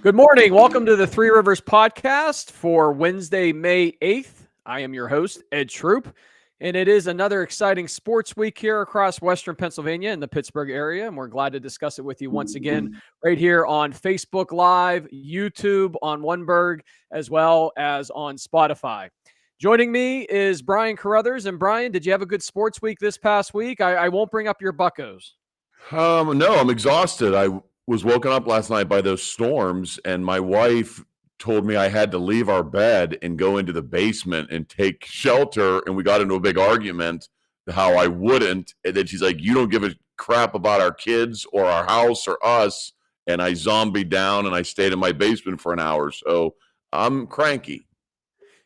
Good morning. Welcome to the Three Rivers podcast for Wednesday, May 8th. I am your host, Ed Troop, and it is another exciting sports week here across Western Pennsylvania in the Pittsburgh area, and we're glad to discuss it with you once again right here on Facebook Live, YouTube, on Oneberg, as well as on Spotify. Joining me is Brian Carruthers. And Brian, did you have a good sports week this past week? I won't bring up your Buccos. No, I'm exhausted. I was woken up last night by those storms, and my wife told me I had to leave our bed and go into the basement and take shelter. And we got into a big argument how I wouldn't. And then she's like, "You don't give a crap about our kids or our house or us." And I zombied down and I stayed in my basement for an hour. So I'm cranky.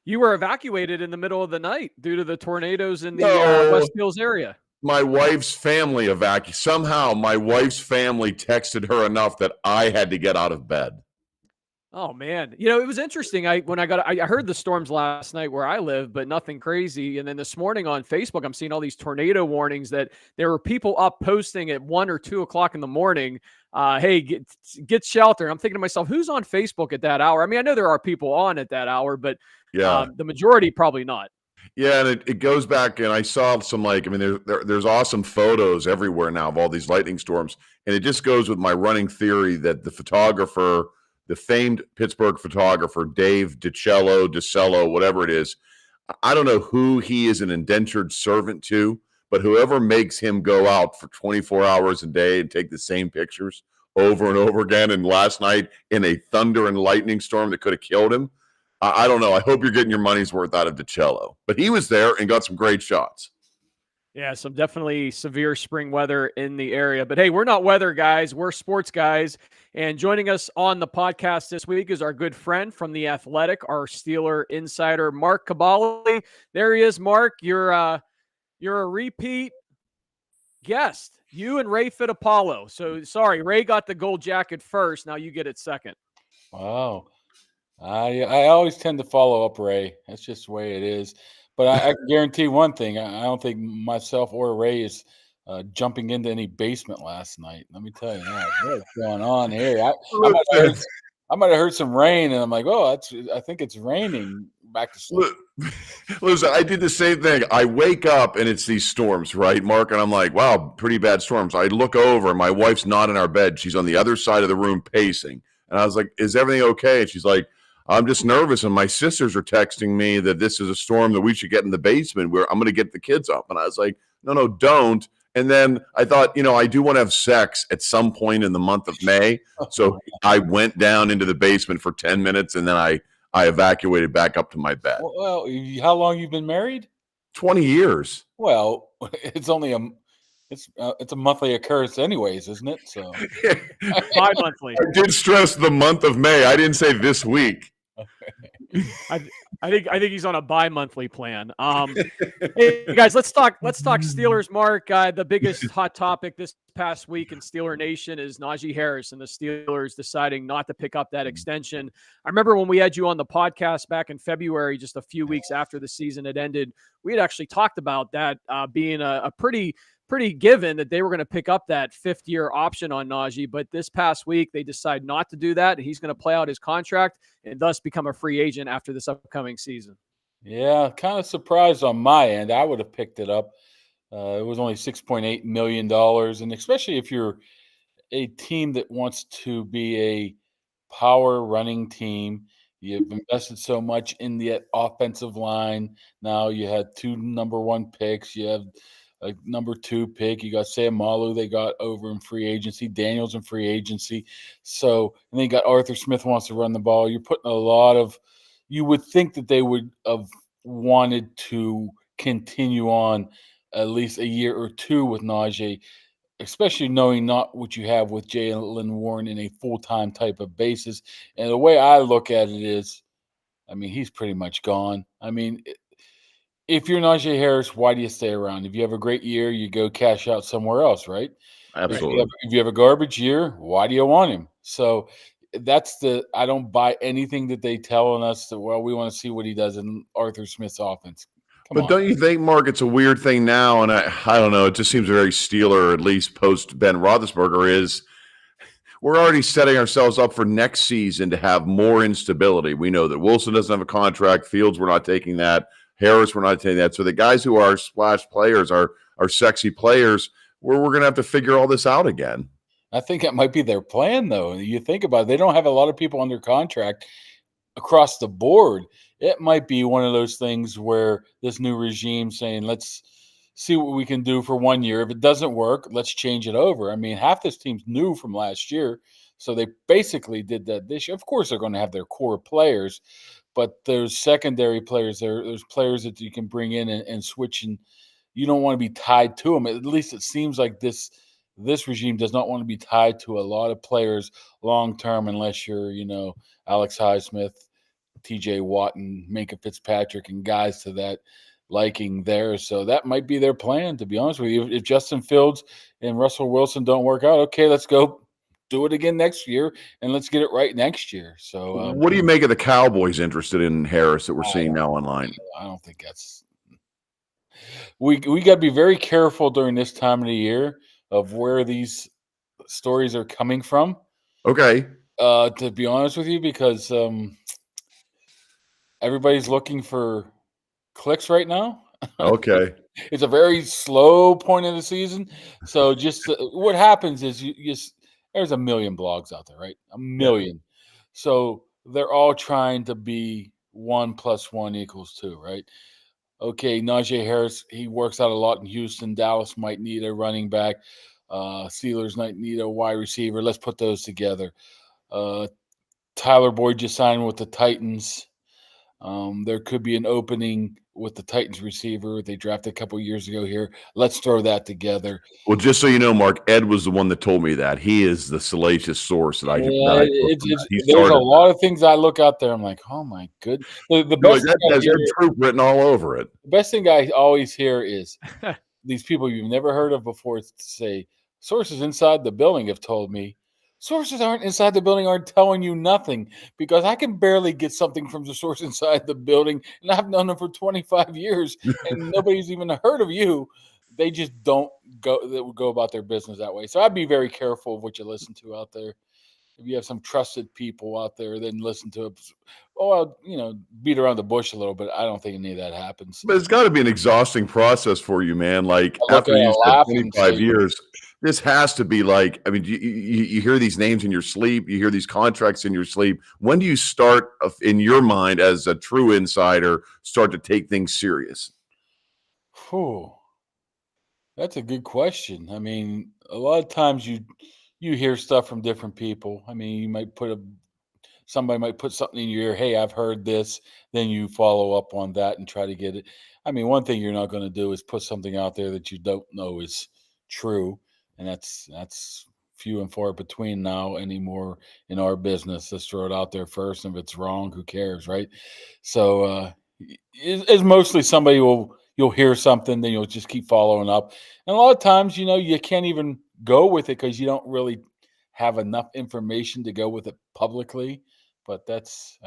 You were evacuated in the middle of the night due to the tornadoes in the West Hills area. My wife's family evacuated. Somehow my wife's family texted her enough that I had to get out of bed. Oh, man. You know, it was interesting. I heard the storms last night where I live, but nothing crazy. And then this morning on Facebook, I'm seeing all these tornado warnings that there were people up posting at 1 or 2 o'clock in the morning. Hey, get shelter. I'm thinking to myself, who's on Facebook at that hour? I mean, I know there are people on at that hour, but the majority probably not. Yeah, and it goes back, and I saw some there's awesome photos everywhere now of all these lightning storms, and it just goes with my running theory that the famed Pittsburgh photographer, Dave DiCello, whatever it is, I don't know who he is an indentured servant to, but whoever makes him go out for 24 hours a day and take the same pictures over and over again, and last night in a thunder and lightning storm that could have killed him, I don't know. I hope you're getting your money's worth out of DiCello. But he was there and got some great shots. Yeah, some definitely severe spring weather in the area. But hey, we're not weather guys. We're sports guys. And joining us on the podcast this week is our good friend from The Athletic, our Steeler insider, Mark Kaboly. There he is, Mark. You're a repeat guest. You and Ray Fittipaldo. So, sorry, Ray got the gold jacket first. Now you get it second. Wow. I always tend to follow up Ray. That's just the way it is. But I can guarantee one thing. I don't think myself or Ray is jumping into any basement last night. Let me tell you what's going on here. I might have heard some rain, and I'm like, I think it's raining. Back to sleep. Listen, I did the same thing. I wake up, and it's these storms, right, Mark? And I'm like, wow, pretty bad storms. I look over, and my wife's not in our bed. She's on the other side of the room pacing. And I was like, is everything okay? And she's like, I'm just nervous, and my sisters are texting me that this is a storm that we should get in the basement where I'm going to get the kids up. And I was like, no, don't. And then I thought, I do want to have sex at some point in the month of May. So I went down into the basement for 10 minutes, and then I evacuated back up to my bed. Well, how long you've been married? 20 years. Well, it's only it's a monthly occurrence anyways, isn't it? So bi-monthly. I did stress the month of May. I didn't say this week. I think he's on a bi-monthly plan. Hey guys, let's talk Steelers. Mark, the biggest hot topic this past week in Steeler Nation is Najee Harris and the Steelers deciding not to pick up that extension. I remember when we had you on the podcast back in February, just a few weeks after the season had ended, we had actually talked about that being a pretty given that they were going to pick up that fifth-year option on Najee. But this past week, they decide not to do that, and he's going to play out his contract and thus become a free agent after this upcoming season. Yeah, kind of surprised on my end. I would have picked it up. It was only $6.8 million, and especially if you're a team that wants to be a power running team, you've invested so much in the offensive line. Now you had 2 number 1 picks. You have a number 2 pick. You got Sam Malu they got over in free agency, Daniels in free agency. So, and then you got Arthur Smith wants to run the ball. You're putting a lot of – you would think that they would have wanted to continue on at least a year or 2 with Najee, especially knowing not what you have with Jaylen Warren in a full-time type of basis. And the way I look at it is, I mean, he's pretty much gone. I mean – if you're Najee Harris, why do you stay around? If you have a great year, you go cash out somewhere else, right? Absolutely. If you have a garbage year, why do you want him? So I don't buy anything that they telling us that, we want to see what he does in Arthur Smith's offense. But don't you think, Mark, it's a weird thing now, and I don't know, it just seems very Steeler, at least post Ben Roethlisberger, is we're already setting ourselves up for next season to have more instability. We know that Wilson doesn't have a contract. Fields, we're not taking that. Harris, we're not taking that. So the guys who are splash players, are sexy players, we're going to have to figure all this out again. I think that might be their plan, though. You think about it, they don't have a lot of people under contract across the board. It might be one of those things where this new regime saying, let's see what we can do for 1 year. If it doesn't work, let's change it over. I mean, half this team's new from last year. So they basically did that this year. Of course, they're going to have their core players, but there's secondary players. There's players that you can bring in and switch, and you don't want to be tied to them. At least it seems like this regime does not want to be tied to a lot of players long term, unless you're, Alex Highsmith, TJ Watt, and Minka Fitzpatrick, and guys to that liking there. So that might be their plan, to be honest with you. If Justin Fields and Russell Wilson don't work out, okay, let's go do it again next year, and let's get it right next year. So what do you make of the Cowboys interested in Harris that we're seeing now online? I don't think that's – we got to be very careful during this time of the year of where these stories are coming from. Okay. To be honest with you, because everybody's looking for clicks right now. Okay. It's a very slow point of the season. So just what happens is there's a million blogs out there, right? A million. Yeah. So they're all trying to be 1 + 1 = 2, right? Okay, Najee Harris, he works out a lot in Houston. Dallas might need a running back. Steelers might need a wide receiver. Let's put those together. Tyler Boyd just signed with the Titans. There could be an opening with the Titans receiver they drafted a couple years ago here. Let's throw that together. Well, just so you know, Mark, Ed was the one that told me that. He is the salacious source that I. There's a lot of things I look out there. I'm like, oh my goodness. The best that has Ed Troop written all over it. The best thing I always hear is these people you've never heard of before say, sources inside the building have told me. Sources aren't inside the building aren't telling you nothing, because I can barely get something from the source inside the building, and I've known them for 25 years, and nobody's even heard of you. They just don't go about their business that way. So I'd be very careful of what you listen to out there. If you have some trusted people out there, then listen to it. Oh, beat around the bush a little bit. I don't think any of that happens. But it's got to be an exhausting process for you, man. Like after you spent 25 years. This has to be like, I mean, you hear these names in your sleep, you hear these contracts in your sleep. When do you start, in your mind, as a true insider, start to take things serious? That's a good question. I mean, a lot of times you hear stuff from different people. I mean, you might somebody might put something in your ear. Hey, I've heard this. Then you follow up on that and try to get it. I mean, one thing you're not going to do is put something out there that you don't know is true. And that's few and far between now anymore in our business. Let's throw it out there first. And if it's wrong, who cares, right? So it's mostly somebody you'll hear something, then you'll just keep following up. And a lot of times, you can't even go with it because you don't really have enough information to go with it publicly. But that's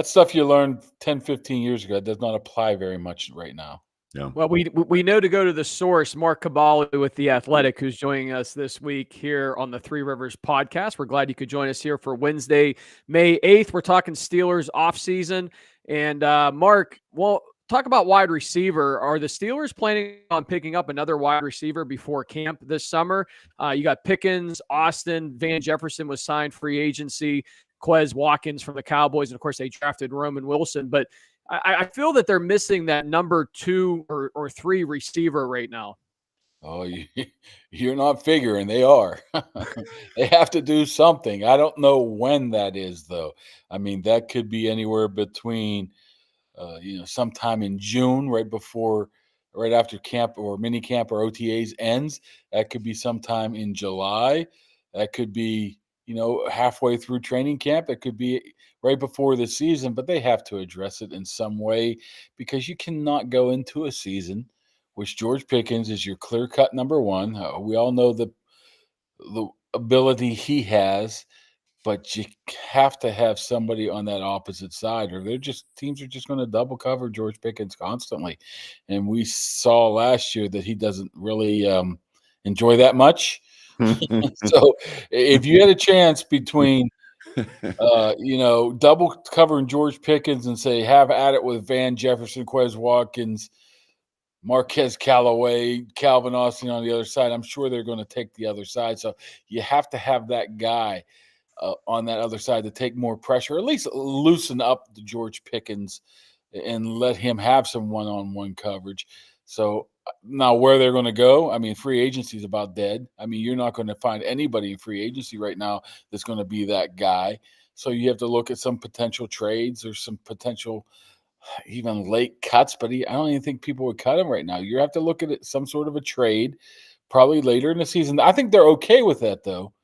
stuff you learned 10, 15 years ago. It does not apply very much right now. Yeah. Well, we know to go to the source, Mark Kaboly with The Athletic, who's joining us this week here on the Three Rivers podcast. We're glad you could join us here for Wednesday, May 8th. We're talking Steelers offseason. And Mark, well, talk about wide receiver. Are the Steelers planning on picking up another wide receiver before camp this summer? You got Pickens, Austin, Van Jefferson was signed free agency, Quez Watkins from the Cowboys, and of course they drafted Roman Wilson. But I feel that they're missing that number 2 or 3 receiver right now. Oh, you're not figuring. They are. They have to do something. I don't know when that is, though. I mean, that could be anywhere between, sometime in June, right after camp or mini camp or OTAs ends. That could be sometime in July. That could be, halfway through training camp. It could be right before the season, but they have to address it in some way, because you cannot go into a season which George Pickens is your clear-cut number 1. We all know the ability he has, but you have to have somebody on that opposite side, or teams are just going to double cover George Pickens constantly. And we saw last year that he doesn't really enjoy that much. So if you had a chance between double covering George Pickens and say have at it with Van Jefferson, Quez Watkins, Marquez Callaway, Calvin Austin on the other side, I'm sure they're going to take the other side. So you have to have that guy on that other side to take more pressure, at least loosen up the George Pickens and let him have some one-on-one coverage. So now where they're going to go, I mean, free agency is about dead. I mean, you're not going to find anybody in free agency right now that's going to be that guy. So you have to look at some potential trades or some potential even late cuts, but I don't even think people would cut him right now. You have to look at it some sort of a trade, probably later in the season. I think they're okay with that though,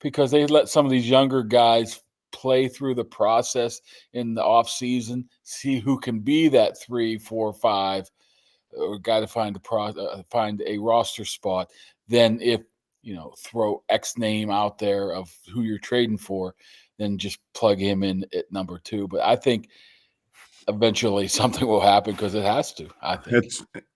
because they let some of these younger guys play through the process in the off season, see who can be that 3, 4, 5, or guy to find find a roster spot. Then if throw X name out there of who you're trading for, then just plug him in at number 2. But I think eventually something will happen because it has to. I think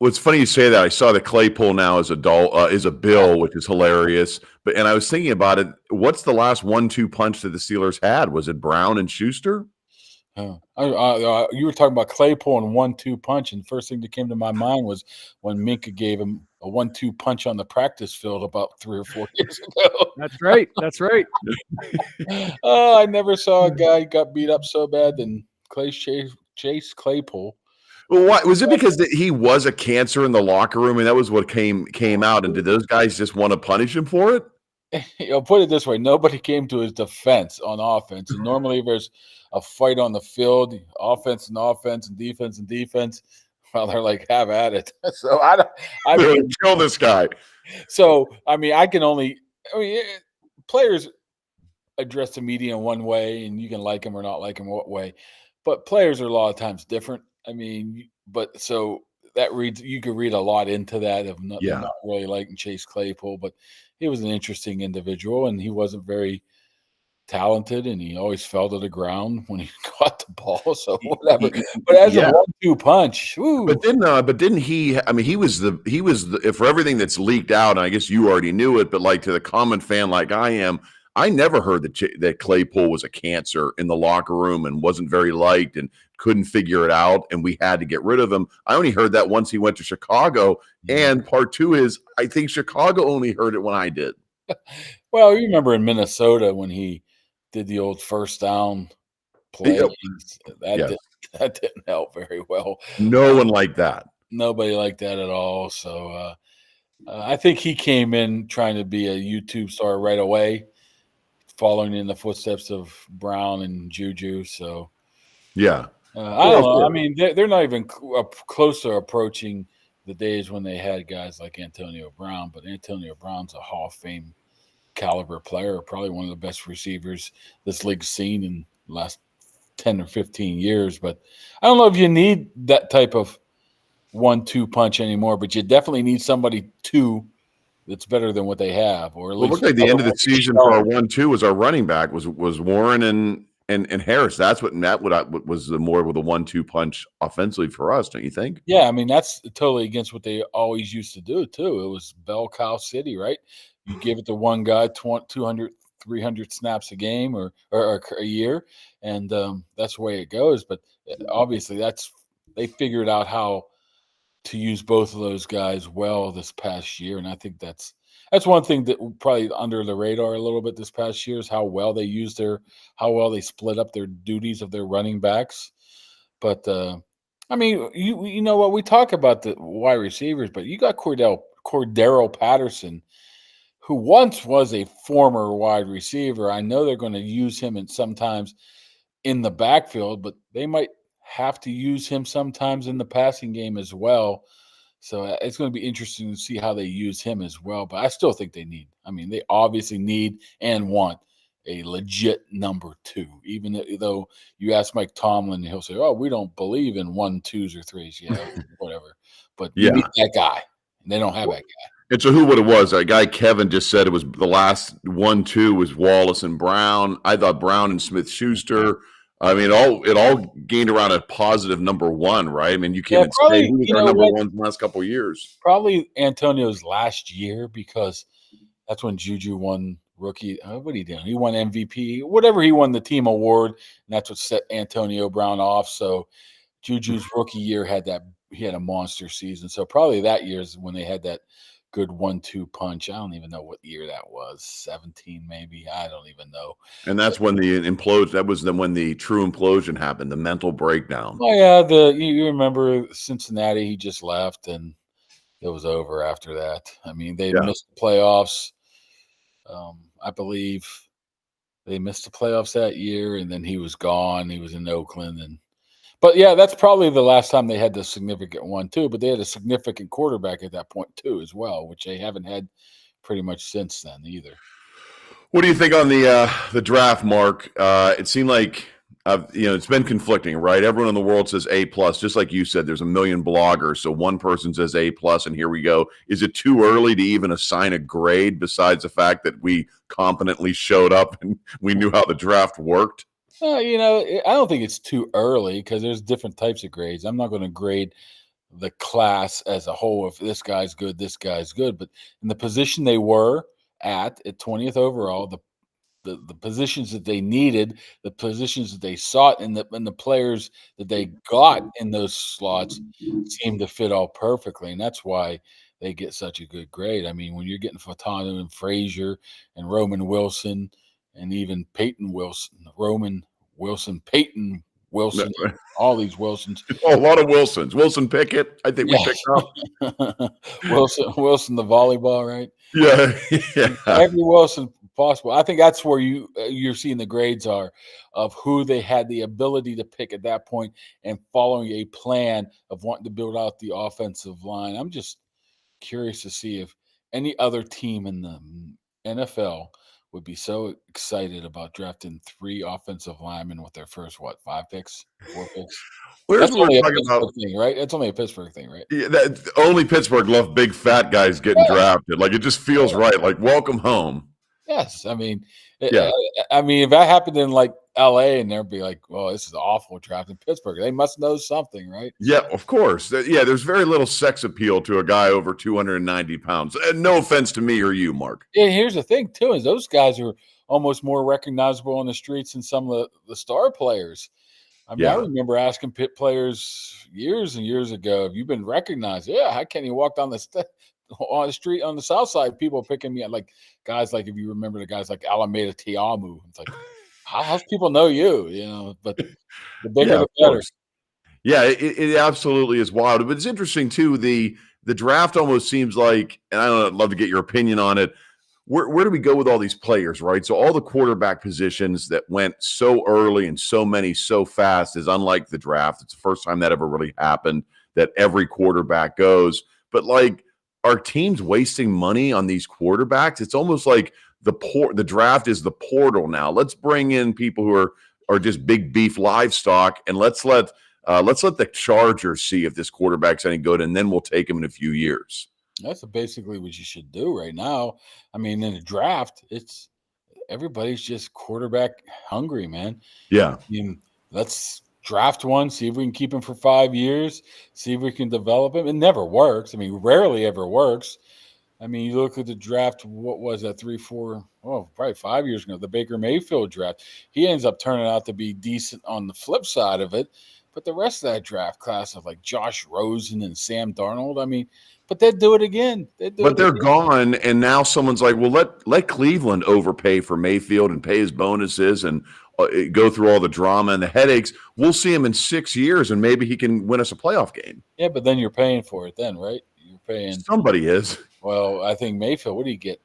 It's funny you say that. I saw that Claypool now is a Bill, which is hilarious. And I was thinking about it. What's the last 1-2 punch that the Steelers had? Was it Brown and Schuster? you were talking about Claypool and 1-2 punch, and the first thing that came to my mind was when Minka gave him a 1-2 punch on the practice field about 3 or 4 years ago. That's right. That's right. Oh, I never saw a guy got beat up so bad than Chase Claypool. Well, why was it? Because he was a cancer in the locker room, and that was what came out. And did those guys just want to punish him for it? Put it this way: nobody came to his defense on offense. And normally, if there's a fight on the field, offense and defense. Well, they're like, have at it. So I mean, kill this guy. So I mean, players address the media in one way, and you can like them or not like them what way. But players are a lot of times different. I mean, but so that you could read a lot into that of not really liking Chase Claypool, but he was an interesting individual, and he wasn't very talented, and he always fell to the ground when he caught the ball. So whatever. But as a 1-2 punch, woo. But didn't he? I mean, he was the for everything that's leaked out. And I guess you already knew it, but like to the common fan like I am, I never heard that Claypool was a cancer in the locker room and wasn't very liked and couldn't figure it out, and we had to get rid of him. I only heard that once he went to Chicago. And part 2 is I think Chicago only heard it when I did. Well, you remember in Minnesota when he did the old first down play. That didn't help very well. No one liked that. Nobody liked that at all. So I think he came in trying to be a YouTube star right away, following in the footsteps of Brown and Juju. So yeah, I don't know. I mean, they're not even close to approaching the days when they had guys like Antonio Brown. But Antonio Brown's a Hall of Fame caliber player, probably one of the best receivers this league's seen in the last 10 or 15 years. But I don't know if you need that type of 1-2 punch anymore, but you definitely need somebody that's better than what they have. Or at least look like the end of the season for our 1-2 was our running back was Warren and Harris. That's what was the more with a 1-2 punch offensively for us, don't you think? Yeah, I mean that's totally against what they always used to do too. It was bell cow city, right? You give it to one guy 200, 300 snaps a game or a year, and that's the way it goes. But obviously, they figured out how to use both of those guys well this past year, and I think that's one thing that probably under the radar a little bit this past year is how well they split up their duties of their running backs. But I mean, you know what, we talk about the wide receivers, but you got Cordero Patterson, who once was a former wide receiver. I know they're going to use him sometimes in the backfield, but they might have to use him sometimes in the passing game as well. So it's going to be interesting to see how they use him as well. But I still think they obviously need and want a legit number 2, even though you ask Mike Tomlin, he'll say, oh, we don't believe in 1, 2s, or 3s. Yeah, whatever. But you need that guy. And they don't have that guy. And so who would it was? A guy Kevin just said it was the last 1-2 was Wallace and Brown. I thought Brown and Smith-Schuster. I mean, it all gained around a positive number 1, right? I mean, you can't say who's our number 1 in the last couple of years. Probably Antonio's last year, because That's when Juju won rookie. What he did? He won MVP. Whatever he won the team award, and that's what set Antonio Brown off. So Juju's rookie year he had a monster season. So probably that year is when they had that good 1-2 punch. I don't even know what year that was. 17 maybe. I don't even know. And that's when the implosion. That was when the true implosion happened. The mental breakdown. Oh yeah, you remember Cincinnati? He just left, and it was over after that. I mean, they Yeah. missed the playoffs. I believe they missed the playoffs that year, and then he was gone. He was in Oakland, but yeah, that's probably the last time they had the significant one too. But they had a significant quarterback at that point too, as well, which they haven't had pretty much since then either. What do you think on the draft, Mark? It seemed like it's been conflicting, right? Everyone in the world says A plus, just like you said. There's a million bloggers, so one person says A plus, and here we go. Is it too early to even assign a grade? Besides the fact that we competently showed up and we knew how the draft worked. I don't think it's too early because there's different types of grades. I'm not going to grade the class as a whole. If this guy's good, but in the position they were at 20th overall, the positions that they needed, the positions that they sought, and the players that they got in those slots seemed to fit all perfectly, and that's why they get such a good grade. I mean, when you're getting Fatano and Frazier and Roman Wilson and even Peyton Wilson, Roman Wilson, Peyton Wilson, all these Wilsons. Oh, a lot of Wilsons. Wilson Pickett, I think we picked up. Wilson, the volleyball, right? Yeah. Every Wilson possible. I think that's where you're seeing the grades are of who they had the ability to pick at that point and following a plan of wanting to build out the offensive line. I'm just curious to see if any other team in the NFL would be so excited about drafting 3 offensive linemen with their first 4 picks. Where's That's what only we're a talking Pittsburgh about? thing, right? That's only a Pittsburgh thing, right? Yeah, only Pittsburgh love big fat guys getting drafted. Like it just feels right. Like welcome home. Yes, I mean, Yeah. if that happened in like LA, and they'd be like, "Oh, this is awful draft in Pittsburgh." They must know something, right? Yeah, of course. Yeah, there's very little sex appeal to a guy over 290 pounds. And no offense to me or you, Mark. Yeah, here's the thing too: is those guys are almost more recognizable on the streets than some of the star players. I mean, I Yeah. remember asking Pitt players years and years ago, "Have you been recognized?" Yeah, how can you walk down on the street on the south side? People picking me up, like guys, like if you remember the guys like Alameda Tiamu. It's like, how's people know you? But the bigger Yeah, the of better. course. Yeah, it absolutely is wild. But it's interesting too. The draft almost seems like, and I don't know, I'd love to get your opinion on it. Where do we go with all these players, right? So all the quarterback positions that went so early and so many so fast is unlike the draft. It's the first time that ever really happened that every quarterback goes. But like, are teams wasting money on these quarterbacks? It's almost like the draft is the portal now. Let's bring in people who are just big beef livestock, and let's let the Chargers see if this quarterback's any good, and then we'll take him in a few years. That's basically what you should do right now. I mean, in the draft, everybody's just quarterback hungry, man. Yeah. I mean, let's draft one, see if we can keep him for 5 years, see if we can develop him. It never works. I mean, rarely ever works. I mean, you look at the draft, what was that, 3, 4, probably 5 years ago, the Baker Mayfield draft. He ends up turning out to be decent on the flip side of it. But the rest of that draft class of like Josh Rosen and Sam Darnold, I mean, but they'd do it again. But they're gone, and now someone's like, well, let Cleveland overpay for Mayfield and pay his bonuses and go through all the drama and the headaches. We'll see him in 6 years, and maybe he can win us a playoff game. Yeah, but then you're paying for it then, right? You're paying. Somebody is. Well, I think Mayfield, what do you get?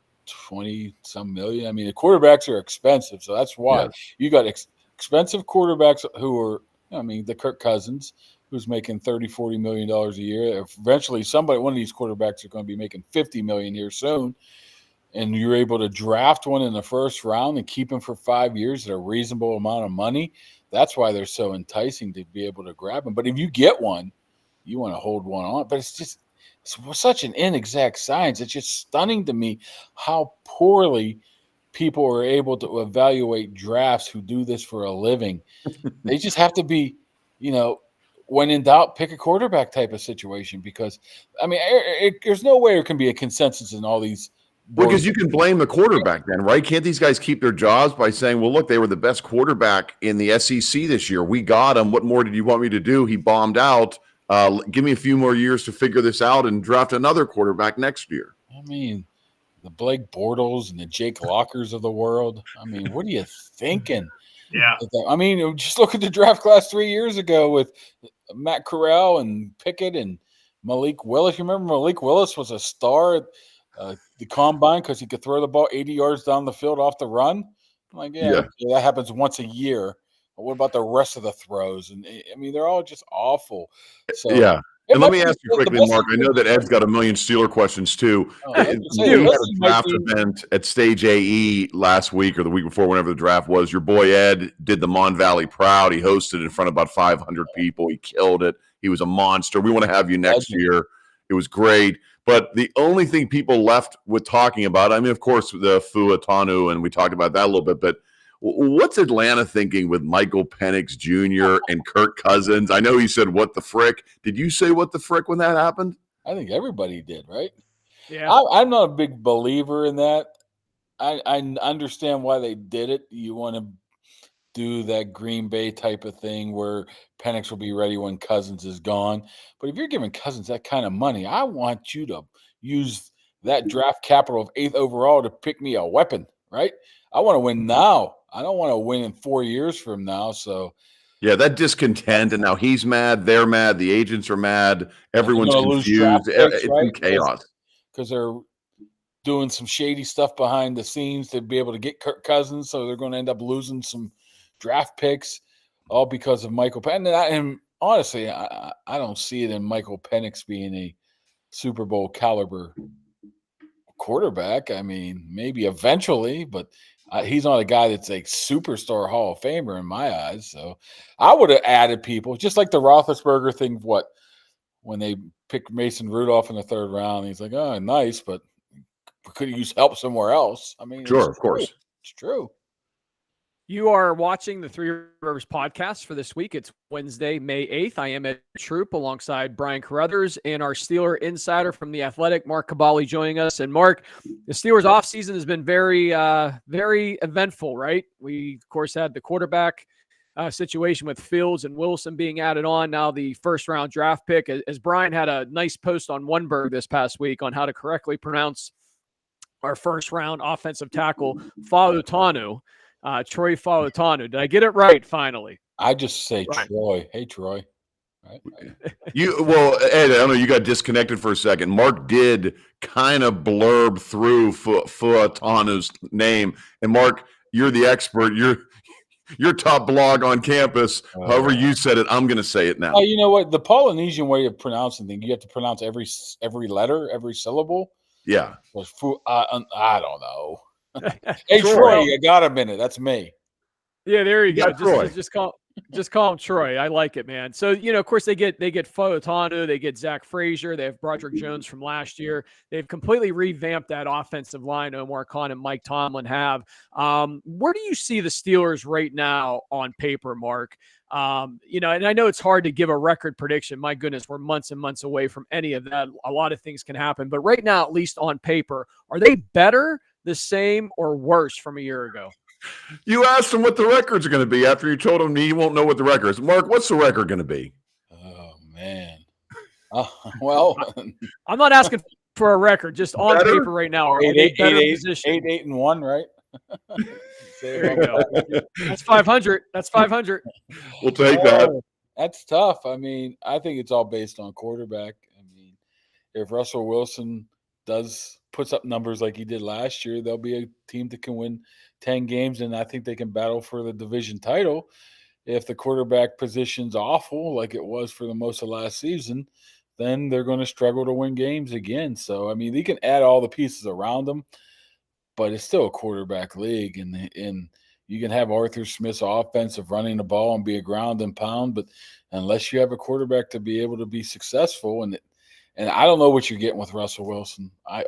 20-some million? I mean, the quarterbacks are expensive, so that's why. Yeah. You got expensive quarterbacks who are, the Kirk Cousins, who's making $30-40 million a year. Eventually, one of these quarterbacks are going to be making $50 million here soon. And you're able to draft one in the first round and keep him for 5 years at a reasonable amount of money. That's why they're so enticing to be able to grab him. But if you get one, you want to hold one on. But it's such an inexact science. It's just stunning to me how poorly people are able to evaluate drafts who do this for a living. They just have to be, when in doubt, pick a quarterback type of situation, because, I mean, there's no way there can be a consensus in all these Well, because you can blame the quarterback then, right? Can't these guys keep their jobs by saying, well, look, they were the best quarterback in the SEC this year. We got him. What more did you want me to do? He bombed out. Give me a few more years to figure this out and draft another quarterback next year. I mean, the Blake Bortles and the Jake Lockers of the world. I mean, what are you thinking? Yeah. I mean, just look at the draft class 3 years ago with Matt Corral and Pickett and Malik Willis. You remember Malik Willis was a star at the combine because he could throw the ball 80 yards down the field off the run? I'm like, yeah. Okay, that happens once a year. But what about the rest of the throws? And I mean, they're all just awful. So yeah. And let me ask you quickly, Mark. I know that Ed's got a million Steeler questions too. We had a draft event at Stage AE last week or the week before, whenever the draft was. Your boy Ed did the Mon Valley Proud. He hosted in front of about 500 people. He killed it. He was a monster. We want to have you next year. It was great. But the only thing people left with talking about, I mean, of course, the Fua Tanu, and we talked about that a little bit, but what's Atlanta thinking with Michael Penix Jr. and Kirk Cousins? I know he said, what the frick? Did you say what the frick when that happened? I think everybody did, right? Yeah. I'm not a big believer in that. I understand why they did it. You want to do that Green Bay type of thing where Penix will be ready when Cousins is gone. But if you're giving Cousins that kind of money, I want you to use that draft capital of 8th overall to pick me a weapon, right? I want to win now. I don't want to win in 4 years from now. So, yeah, that discontent, and now he's mad, they're mad, the agents are mad, everyone's confused. It's in chaos because they're doing some shady stuff behind the scenes to be able to get Kirk Cousins. So they're going to end up losing some draft picks, all because of Michael Penix. And honestly, I don't see it in Michael Penix being a Super Bowl caliber quarterback. I mean, maybe eventually, but he's not a guy that's a superstar Hall of Famer in my eyes. So I would have added people, just like the Roethlisberger thing. When they picked Mason Rudolph in the 3rd round, he's like, oh, nice, but we could have used help somewhere else. I mean, sure, of course. It's true. You are watching the Three Rivers podcast for this week. It's Wednesday, May 8th. I am Ed Troop alongside Brian Carruthers and our Steeler insider from The Athletic, Mark Kaboly, joining us. And Mark, the Steelers offseason has been very, very eventful, right? We, of course, had the quarterback situation with Fields and Wilson being added on. Now the 1st-round draft pick. As Brian had a nice post on Oneberg this past week on how to correctly pronounce our 1st-round offensive tackle, Fautanu. Troy Fautanu. Did I get it right finally? I just say right. Troy. Hey, Troy. Right. Well, Ed, I don't know. You got disconnected for a second. Mark did kind of blurb through Fautanu's name. And Mark, you're the expert. You're top blog on campus. However you said it, I'm going to say it now. You know what? The Polynesian way of pronouncing things, you have to pronounce every letter, every syllable. Yeah. I don't know. Hey, Troy, you got a minute. That's me. Yeah, there you go. Troy. Just call him Troy. I like it, man. So, of course, they get Fautanu, they get Zach Frazier, they have Broderick Jones from last year. They've completely revamped that offensive line. Omar Khan and Mike Tomlin have. Where do you see the Steelers right now on paper, Mark? And I know it's hard to give a record prediction. My goodness, we're months and months away from any of that. A lot of things can happen. But right now, at least on paper, are they better, the same, or worse from a year ago? You asked him what the records are going to be after you told him he won't know what the record is. Mark, what's the record going to be? Oh, man. Well, I'm not asking for a record, just on paper right now. Are they better position? 8-1, right? There you go. That's 500. That's 500. We'll take that. That's tough. I mean, I think it's all based on quarterback. I mean, if Russell Wilson puts up numbers like he did last year, they'll be a team that can win 10 games, and I think they can battle for the division title. If the quarterback position's awful, like it was for the most of last season, then they're going to struggle to win games again. So, I mean, they can add all the pieces around them, but it's still a quarterback league, and you can have Arthur Smith's offense of running the ball and be a ground and pound, but unless you have a quarterback to be able to be successful, and I don't know what you're getting with Russell Wilson. I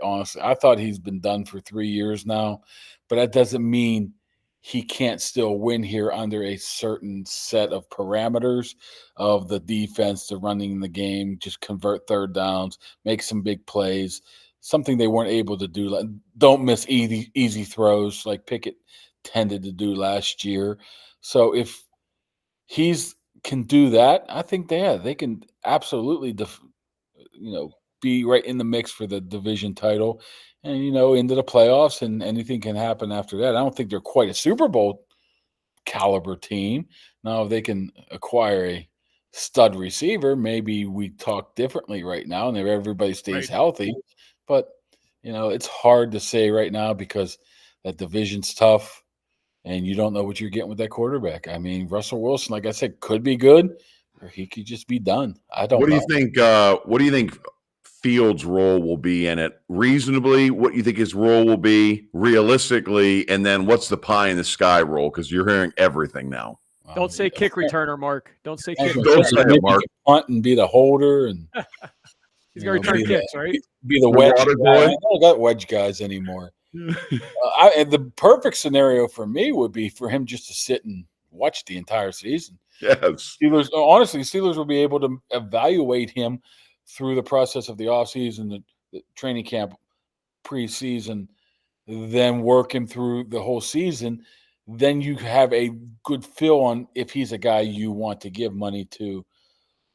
thought he's been done for 3 years now, but that doesn't mean he can't still win here under a certain set of parameters of the defense, to running the game, just convert third downs, make some big plays. something they weren't able to do. Like, don't miss easy throws like Pickett tended to do last year. So if he's can do that, I think they can absolutely be right in the mix for the division title, and into the playoffs, and anything can happen after that. I don't think they're quite a Super Bowl caliber team. Now, if they can acquire a stud receiver, maybe we talk differently right now, and if everybody stays Right. healthy. But it's hard to say right now because that division's tough, and you don't know what you're getting with that quarterback. I mean, Russell Wilson, like I said, could be good, or he could just be done. I don't What do know. you think? What do you think Fields' role will be in it? Reasonably, what you think his role will be realistically, and then what's the pie in the sky role? Because you're hearing everything now. Don't say kick returner, Mark. Don't say I was kick. gonna Don't say, say it, maybe he Mark. could punt and be the holder, and He's going to return kicks, right? be the The wedge water guy. boy? I don't got wedge guys anymore. And the perfect scenario for me would be for him just to sit and watch the entire season. Yes. Steelers will be able to evaluate him through the process of the offseason, the training camp, preseason, then work him through the whole season. Then you have a good feel on if he's a guy you want to give money to,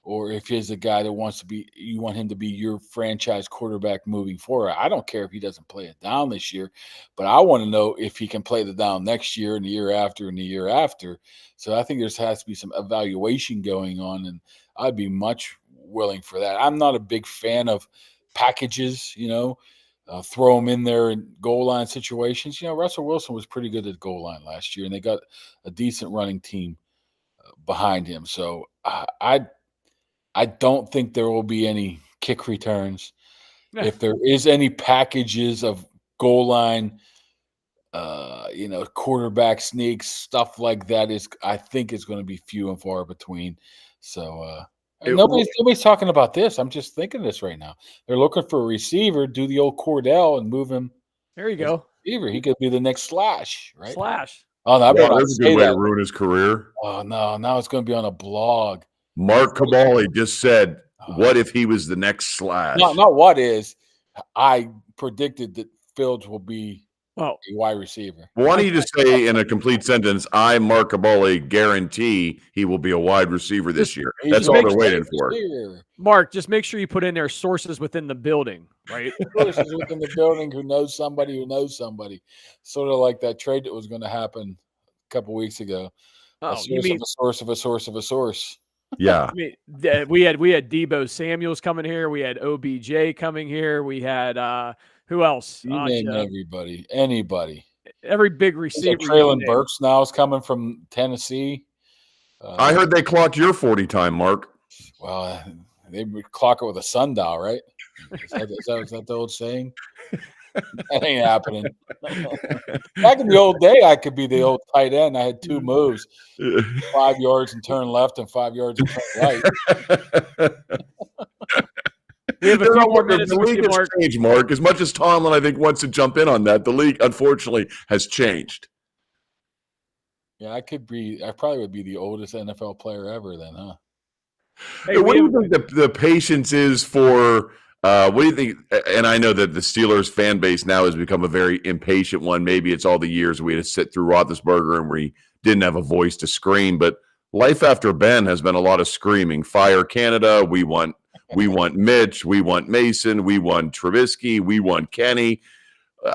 or if he's a guy that you want him to be your franchise quarterback moving forward. I don't care if he doesn't play it down this year, but I want to know if he can play it down next year and the year after and the year after. So I think there has to be some evaluation going on, and I'd be much willing for that. I'm not a big fan of packages, throw them in there in goal line situations. Russell Wilson was pretty good at goal line last year, and they got a decent running team behind him. So I don't think there will be any kick returns. If there is any packages of goal line, quarterback sneaks, stuff like that, I think it's going to be few and far between. So nobody's talking about this. I'm just thinking this right now. They're looking for a receiver. Do the old Cordell and move him. There you go. Receiver. He could be the next Slash, right? Slash. Oh, no, I better not That's a say good way that. to ruin his career. Oh no, now it's going to be on a blog. Mark Kaboly just said, "What if he was the next Slash?" Not what is. I predicted that Fields will be a wide receiver. Why don't you just say in a complete sentence, I, Mark Kaboly, guarantee he will be a wide receiver this year. That's all they're waiting for. Mark, just make sure you put in there sources within the building, right? Sources within the building who knows somebody who knows somebody. Sort of like that trade that was going to happen a couple weeks ago. A source of a source of a source of a source. Yeah. I mean, we had Debo Samuels coming here. We had OBJ coming here. We had who else? You name anybody. Every big receiver. Traylon Burks now is coming from Tennessee. I heard they clocked your 40 time, Mark. Well, they clock it with a sundial, right? Is that the old saying? That ain't happening. Back in the old day, I could be the old tight end. I had two moves: 5 yards and turn left, and 5 yards and turn right. We have a few more minutes. The league has changed, Mark. As much as Tomlin, I think, wants to jump in on that, the league, unfortunately, has changed. Yeah, I probably would be the oldest NFL player ever then, huh? Hey, what do you think the patience is for what do you think? And I know that the Steelers fan base now has become a very impatient one. Maybe it's all the years we had to sit through Roethlisberger and we didn't have a voice to scream. But life after Ben has been a lot of screaming. Fire Canada. We want Mitch. We want Mason. We want Trubisky. We want Kenny.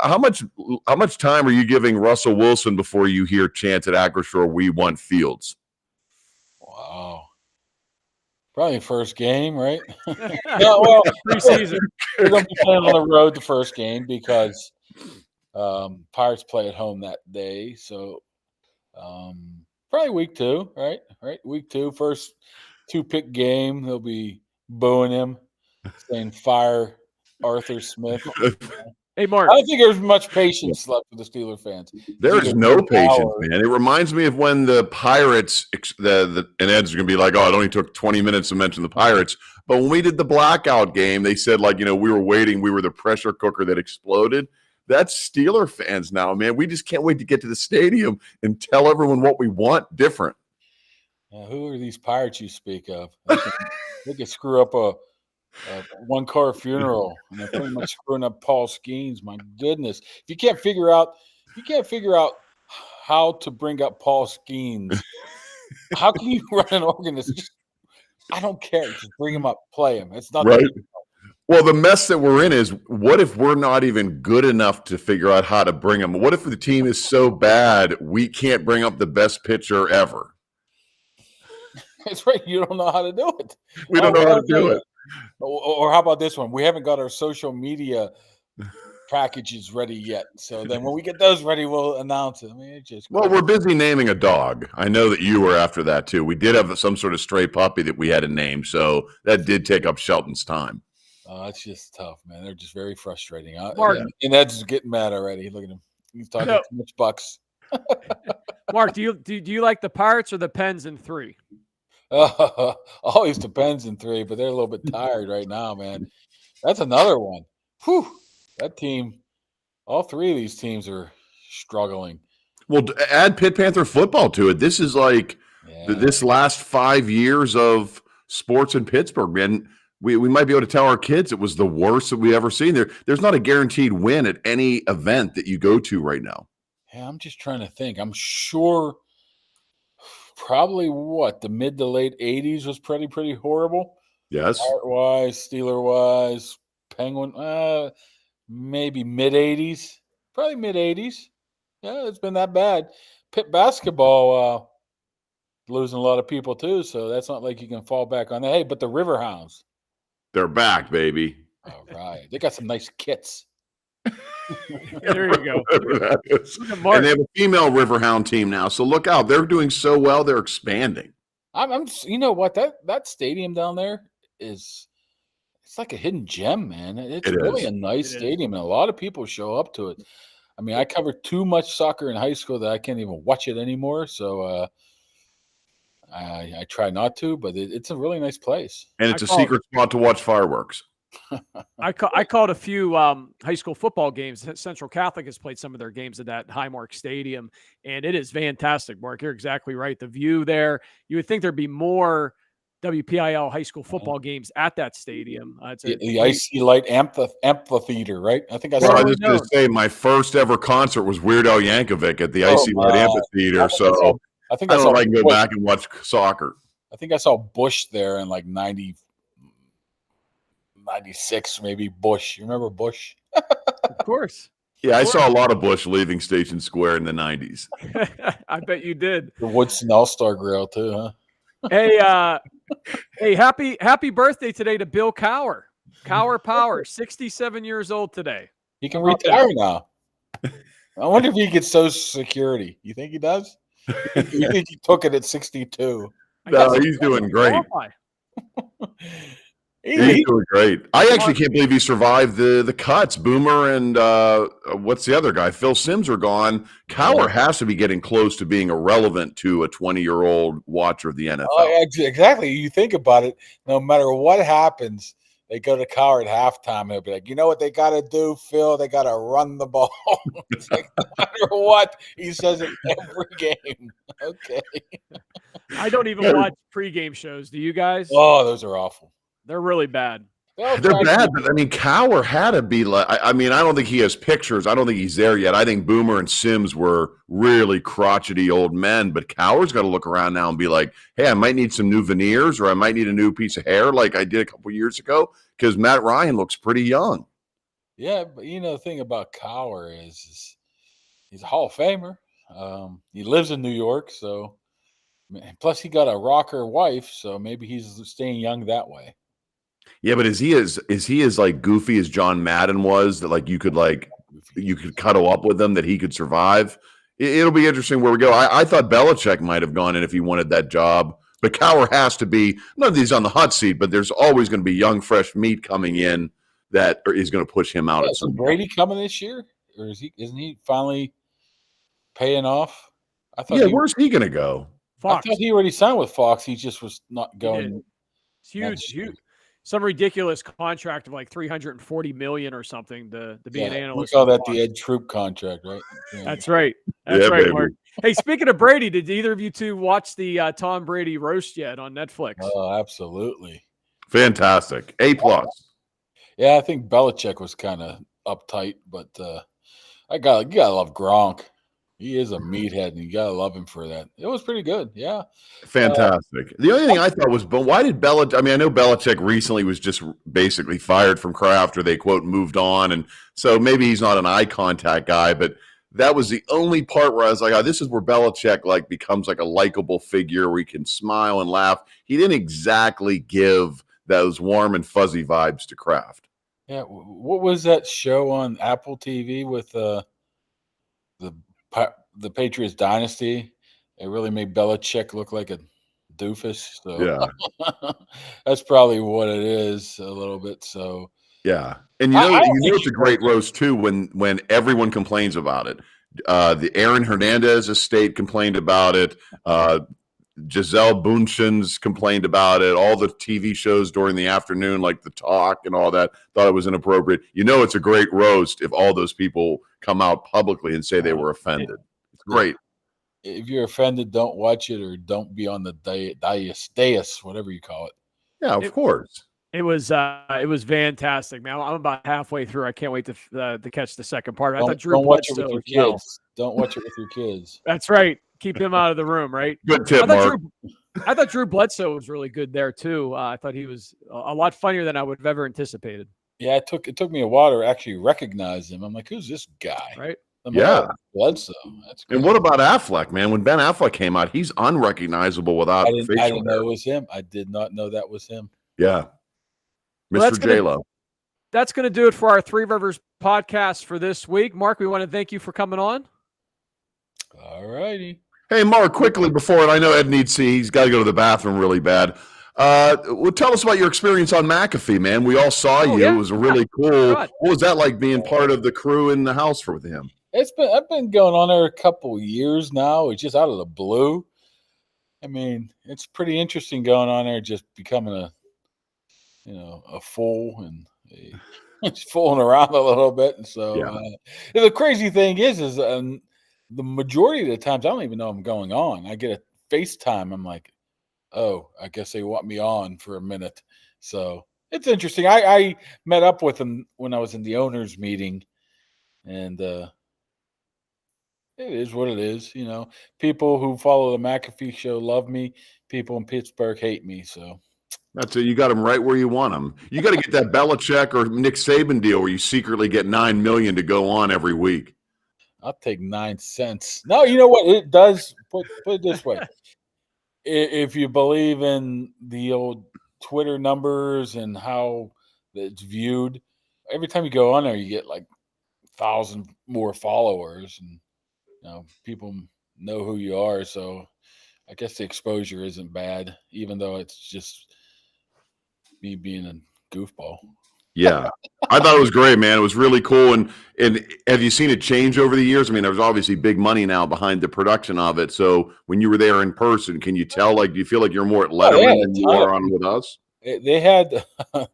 How much time are you giving Russell Wilson before you hear chants at Acrisure, we want Fields? Wow. Probably first game, right? No, well, preseason. We're going to be playing on the road the first game because Pirates play at home that day. So probably week 2, right? Week 2, first 2-pick game. They'll be booing him, saying fire Arthur Smith. Hey, Mark. I don't think there's much patience left for the Steeler fans. There is no patience, man. It reminds me of when the Pirates, and Ed's going to be like, oh, it only took 20 minutes to mention the Pirates. But when we did the blackout game, they said, like, we were waiting. We were the pressure cooker that exploded. That's Steeler fans now, man. We just can't wait to get to the stadium and tell everyone what we want different. Who are these Pirates you speak of? They could screw up a one-car funeral, and they're pretty much screwing up Paul Skeens. My goodness, if you can't figure out how to bring up Paul Skeens, how can you run an organization? I don't care. Just bring him up, play him. It's not Right. that Well, the mess that we're in is, what if we're not even good enough to figure out how to bring them? What if the team is so bad we can't bring up the best pitcher ever? That's right. You don't know how to do it. We don't know how to do it. Or how about this one? We haven't got our social media packages ready yet. So then when we get those ready, we'll announce it. I mean, it's just Well, we're busy naming a dog. I know that you were after that too. We did have some sort of stray puppy that we had to name, so that did take up Shelton's time. It's just tough, man. They're just very frustrating. Mark, and Ed's getting mad already. Look at him. He's talking too much bucks. Mark, do you like the Pirates or the Pens in 3? Always depends in 3, but they're a little bit tired right now, man. That's another one. Whew. That team, all 3 of these teams are struggling. Well, add Pitt Panther football to it. This is like this last 5 years of sports in Pittsburgh, man. We might be able to tell our kids it was the worst that we ever seen. There's not a guaranteed win at any event that you go to right now. Yeah, I'm just trying to think. I'm sure probably the mid to late 80s was pretty horrible. Yes. Art-wise, Steeler-wise, Penguin, maybe mid-80s. Probably mid-80s. Yeah, it's been that bad. Pitt basketball losing a lot of people too, so that's not like you can fall back on that. Hey, but the Riverhounds. They're back, baby. All right. They got some nice kits. There you go. And they have a female Riverhound team now, so look out. They're doing so well, they're expanding. I'm you know what? That stadium down there it's like a hidden gem, man. It's really a nice stadium, and a lot of people show up to it. I mean, I covered too much soccer in high school that I can't even watch it anymore, so I try not to, but it's a really nice place. And it's a secret spot to watch fireworks. I called a few high school football games. Central Catholic has played some of their games at that Highmark Stadium, and it is fantastic, Mark. You're exactly right. The view there, you would think there'd be more WPIL high school football games at that stadium. The IC Light Amphitheater, right? I think I saw. Well, I was going to say my first ever concert was Weird Al Yankovic at the IC Light Amphitheater. So I don't know if I can go back and watch soccer. I think I saw Bush there in like 96, maybe. Bush. You remember Bush? Of course. Yeah, I saw a lot of Bush leaving Station Square in the 90s. I bet you did. The Woodson All-Star Grill too, huh? Hey, happy birthday today to Bill Cower. Cower Power, 67 years old today. He can retire now. I wonder if he gets Social Security. You think he does? You think he took it at 62? No, he's doing great. He's doing great. I actually can't believe he survived the cuts. Boomer and what's the other guy? Phil Simms are gone. Cower has to be getting close to being irrelevant to a 20-year-old watcher of the NFL. Oh, exactly. You think about it. No matter what happens, they go to Cower at halftime and they'll be like, you know what they got to do, Phil? They got to run the ball. It's like, no matter what, he says it every game. Okay. I don't even watch pregame shows. Do you guys? Oh, those are awful. They're really bad. They're bad, but I mean, Cower had to be like, I mean, I don't think he has pictures. I don't think he's there yet. I think Boomer and Simms were really crotchety old men, but Cower's got to look around now and be like, hey, I might need some new veneers or I might need a new piece of hair like I did a couple years ago because Matt Ryan looks pretty young. Yeah, but the thing about Cower is he's a Hall of Famer. He lives in New York, so plus he got a rocker wife, so maybe he's staying young that way. Yeah, but is he as like goofy as John Madden was that like you could cuddle up with him that he could survive? It'll be interesting where we go. I thought Belichick might have gone in if he wanted that job, but Cower has to be. None of these on the hot seat, but there's always going to be young, fresh meat coming in that is going to push him out. Is Brady coming this year, or isn't he finally paying off? I thought. Yeah, where's he going to go? Fox. I thought he already signed with Fox. He just was not going. It's huge. Some ridiculous contract of like $340 million or something to be an analyst. We call that the Ed Troop contract, right? Yeah. That's right. That's right, Mark. Hey, speaking of Brady, did either of you two watch the Tom Brady roast yet on Netflix? Oh, absolutely. Fantastic. A+. Yeah, I think Belichick was kind of uptight, but you gotta love Gronk. He is a meathead, and you gotta love him for that. It was pretty good. Yeah. Fantastic. The only thing I thought was, but why did Belichick? I mean, I know Belichick recently was just basically fired from Kraft, or they quote moved on, and so maybe he's not an eye contact guy. But that was the only part where I was like, oh, this is where Belichick like becomes like a likable figure where he can smile and laugh. He didn't exactly give those warm and fuzzy vibes to Kraft. Yeah. What was that show on Apple TV with the Patriots dynasty? It really made Belichick look like a doofus. So Yeah. that's probably what it is a little bit. So Yeah, and I don't think it's a great roast too when everyone complains about it. The Aaron Hernandez estate complained about it. Giselle Bundchen's complained about it. All the TV shows during the afternoon, like The Talk and all that, thought it was inappropriate. It's a great roast if all those people come out publicly and say they were offended. It's great. if you're offended, don't watch it or don't be on the dais, whatever you call it. Yeah, of course. It was fantastic, man. I'm about halfway through. I can't wait to catch the second part. I thought Drew Don't watch it Bledsoe with your as well. kids. Don't watch it with your kids. That's right. Keep him out of the room, right? Good tip, Mark. I thought Drew Bledsoe was really good there too. I thought he was a lot funnier than I would have ever anticipated. Yeah, it took me a while to actually recognize him. I'm like, who's this guy? Right? Yeah. Bledsoe. That's great. And what about Affleck, man? When Ben Affleck came out, he's unrecognizable without I didn't facial know hair. it was him. I did not know that was him. Yeah. Well, Mr. J-Lo. That's going to do it for our Three Rivers podcast for this week. Mark, we want to thank you for coming on. All righty. Hey, Mark, quickly before it, I know Ed needs to see. He's got to go to the bathroom really bad. Well, tell us about your experience on McAfee, man. We all saw you. Yeah. It was really cool. God. What was that like being part of the crew in the house with him? I've been going on there a couple years now. It's just out of the blue. I mean, it's pretty interesting going on there, just becoming a fool and just fooling around a little bit. And so the crazy thing is the majority of the times I don't even know I'm going on. I get a FaceTime. I'm like, oh, I guess they want me on for a minute. So it's interesting. I met up with them when I was in the owners meeting, and it is what it is. People who follow the McAfee show love me. People in Pittsburgh hate me. So That's it. You got him right where you want him. You got to get that Belichick or Nick Saban deal where you secretly get $9 million to go on every week. I'll take 9 cents. No, you know what? It does. Put it this way. If you believe in the old Twitter numbers and how it's viewed, every time you go on there, you get like 1,000 more followers, and people know who you are. So I guess the exposure isn't bad, even though it's just me being a goofball. Yeah. I thought it was great, man. It was really cool. And have you seen it change over the years? I mean, there's obviously big money now behind the production of it. So when you were there in person, can you tell, do you feel like you're more at Letterman than you are on with us? They had, I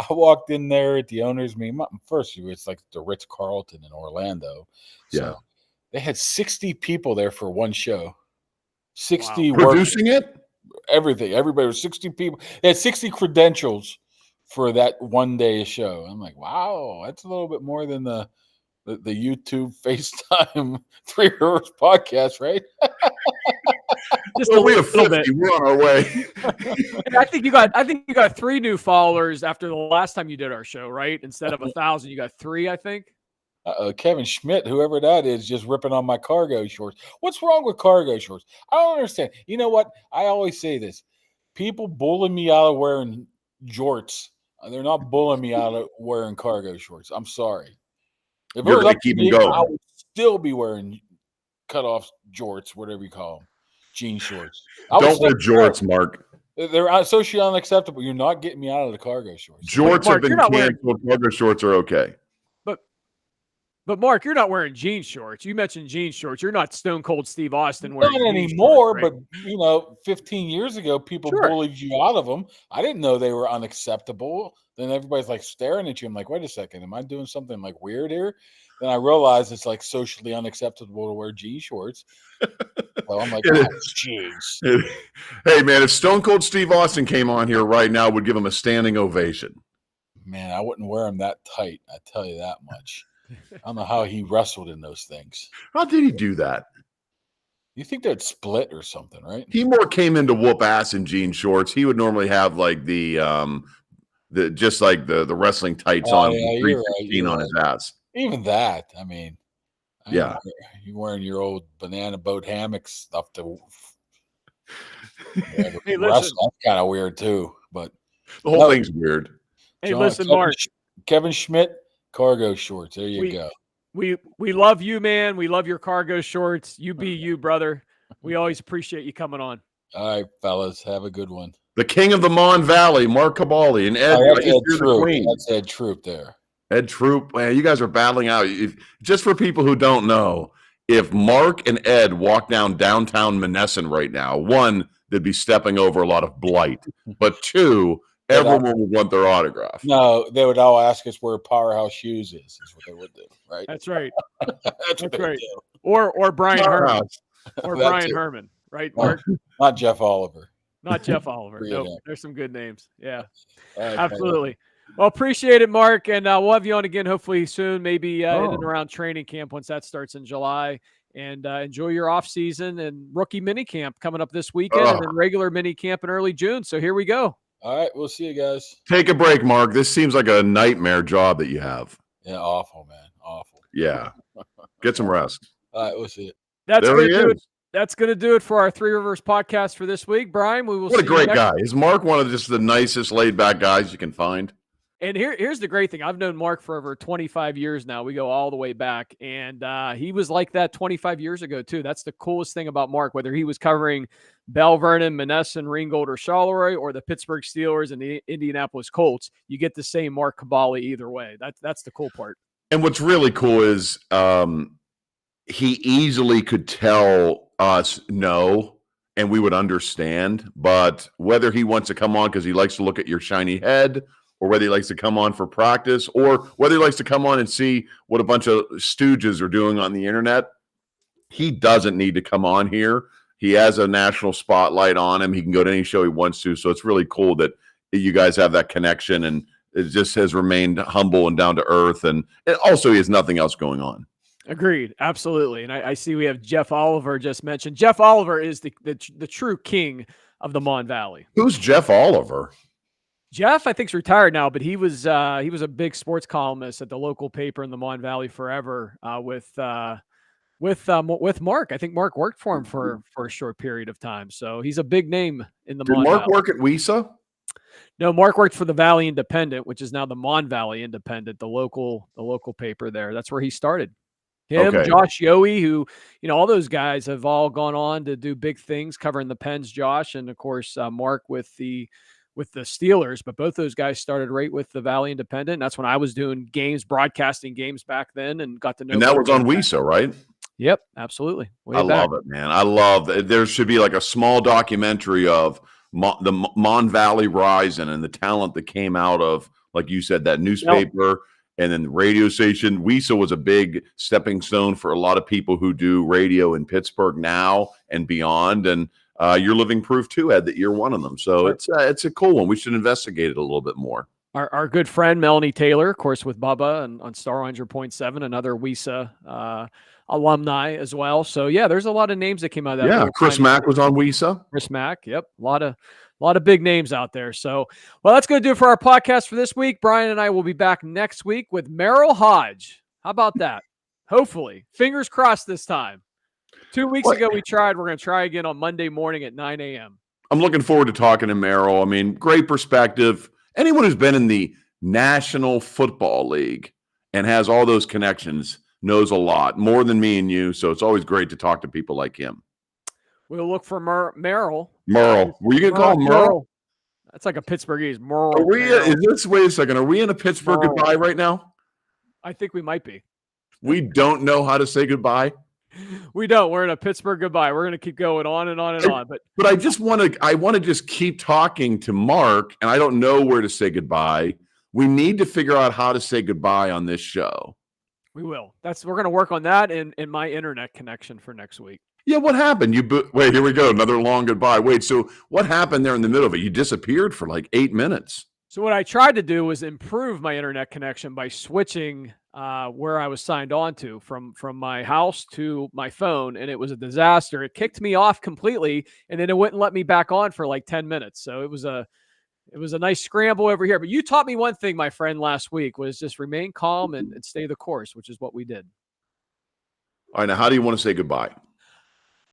walked in there at the owners meeting. First, it's like the Ritz-Carlton in Orlando. So they had 60 people there for one show. 60 producing it? Everything. Everybody was 60 people. They had 60 credentials for that one day show. I'm like, wow, that's a little bit more than the YouTube FaceTime Three Rivers podcast, right? Just well, a we have 50. bit. We're on our way. I think you got 3 new followers after the last time you did our show, right? Instead of 1,000, you got 3, I think. Kevin Schmidt, whoever that is, just ripping on my cargo shorts. What's wrong with cargo shorts? I don't understand. You know what? I always say this. People bully me out of wearing jorts. They're not bullying me out of wearing cargo shorts. I'm sorry. If You're it was going up to keep to me, them going. I would still be wearing cut-off jorts, whatever you call them, jean shorts. Don't wear jorts, Mark. They're socially unacceptable. You're not getting me out of the cargo shorts. Jorts Mark, have been canceled. Cargo shorts are okay. But Mark, you're not wearing jean shorts. You mentioned jean shorts. You're not Stone Cold Steve Austin wearing not jean anymore, shorts, right? but 15 years ago, people bullied you out of them. I didn't know they were unacceptable. Then everybody's like staring at you. I'm like, wait a second, am I doing something like weird here? then I realized it's like socially unacceptable to wear jean shorts. So I'm like, It oh, is. jeez. Hey, man, if Stone Cold Steve Austin came on here right now, would give him a standing ovation. Man, I wouldn't wear them that tight. I tell you that much. I don't know how he wrestled in those things. How did he do that? You think they'd split or something, right? He more came in to whoop ass in jean shorts. He would normally have like the just like the wrestling tights Oh, on, yeah, with you're right. 316 on his ass. Even that, I mean, Yeah. you wearing your old banana boat hammock stuff to Hey, listen. wrestle. That's kind of weird too. But The whole thing's weird. Hey, listen, Mark. Kevin Schmidt, cargo shorts. There you go. We love you, man. We love your cargo shorts. You be you, brother. We always appreciate you coming on. All right, fellas, have a good one. The king of the Mon Valley, Mark Kaboly, and Ed. That's Ed you're the Troop. queen. That's Ed Troop there. Ed Troop, man, you guys are battling out. Just for people who don't know, if Mark and Ed walk down downtown Monessen right now, one, they'd be stepping over a lot of blight, but two, everyone would want their autograph. No, they would all ask us where Powerhouse Shoes is what they would do, right? That's right. That's what they would right. do. Or Brian Herman. Powerhouse. Or That Brian too. Herman, right, Mark? Not Jeff Oliver. Not Jeff Oliver. Yeah. Nope. There's some good names. Yeah, All right, absolutely. Well, appreciate it, Mark. And we'll have you on again hopefully soon, maybe in and around training camp once that starts in July. And enjoy your off season and rookie mini camp coming up this weekend and then regular mini camp in early June. So here we go. All right, we'll see you guys. Take a break, Mark. This seems like a nightmare job that you have. Yeah, awful, man. Awful. Yeah. Get some rest. All right, we'll see you. That's There going he to do is. it. That's going to do it for our Three Rivers podcast for this week. Brian, we will What a see you great next- guy. Is Mark one of just the nicest laid back guys you can find? And here's the great thing. I've known Mark for over 25 years now. We go all the way back. And he was like that 25 years ago, too. That's the coolest thing about Mark, whether he was covering Bell Vernon, Monessen, Ringgold, or Charleroi, or the Pittsburgh Steelers and the Indianapolis Colts. You get the same Mark Kaboly either way. That's the cool part. And what's really cool is he easily could tell us no, and we would understand. But whether he wants to come on because he likes to look at your shiny head, or whether he likes to come on for practice, or whether he likes to come on and see what a bunch of stooges are doing on the internet, he doesn't need to come on here. He has a national spotlight on him. He can go to any show he wants to. So it's really cool that you guys have that connection, and it just has remained humble and down to earth. And also he has nothing else going on. Agreed. Absolutely. And I see we have Jeff Oliver just mentioned. Jeff Oliver is the true king of the Mon Valley. Who's Jeff Oliver? Jeff, I think, is retired now, but he was a big sports columnist at the local paper in the Mon Valley forever with Mark. I think Mark worked for him for a short period of time. So he's a big name in the Mon Did Mark Valley. work at WISA? No, Mark worked for the Valley Independent, which is now the Mon Valley Independent, the local paper there. That's where he started. Him, Okay. Josh Yohe, who, all those guys have all gone on to do big things covering the Pens, Josh, and of course, Mark with the Steelers, but both those guys started right with the Valley Independent. And that's when I was doing broadcasting games back then, and got to know. And that was on WISA, right? Yep, absolutely. I love it, man. I love it. There should be like a small documentary of the Mon Valley Rising and the talent that came out of, like you said, that newspaper and then the radio station. WISA was a big stepping stone for a lot of people who do radio in Pittsburgh now and beyond. And you're living proof too, Ed, that you're one of them. So it's a cool one. We should investigate it a little bit more. Our good friend Melanie Taylor, of course, with Bubba and on Star 100.7, another WISA alumni as well. So yeah, there's a lot of names that came out of that. Yeah, Chris Mack was on WISA. Chris Mack, yep, a lot of big names out there. So, well, that's going to do it for our podcast for this week. Brian and I will be back next week with Merrill Hodge. How about that? Hopefully, fingers crossed this time. 2 weeks ago we tried. We're going to try again on Monday morning at 9 a.m. I'm looking forward to talking to Merrill. I mean, great perspective. Anyone who's been in the National Football League and has all those connections knows a lot, more than me and you. So it's always great to talk to people like him. We'll look for Merrill. Merle. Were you going to call him Merle? That's like a Pittsburghese. Merle. Wait a second. Are we in a Pittsburgh goodbye right now? I think we might be. We don't know how to say goodbye. We don't. We're in a Pittsburgh goodbye. We're going to keep going on and on and on. But I just want to just keep talking to Mark, and I don't know where to say goodbye. We need to figure out how to say goodbye on this show. We will. We're going to work on that in my internet connection for next week. Yeah, what happened? Wait, here we go. Another long goodbye. Wait, so what happened there in the middle of it? You disappeared for like 8 minutes. So what I tried to do was improve my internet connection by switching where I was signed on to from my house to my phone, and it was a disaster. It kicked me off completely, and then it wouldn't let me back on for like 10 minutes. So it was a nice scramble over here. But you taught me one thing, my friend, last week was just remain calm and stay the course, which is what we did. All right, now how do you want to say goodbye?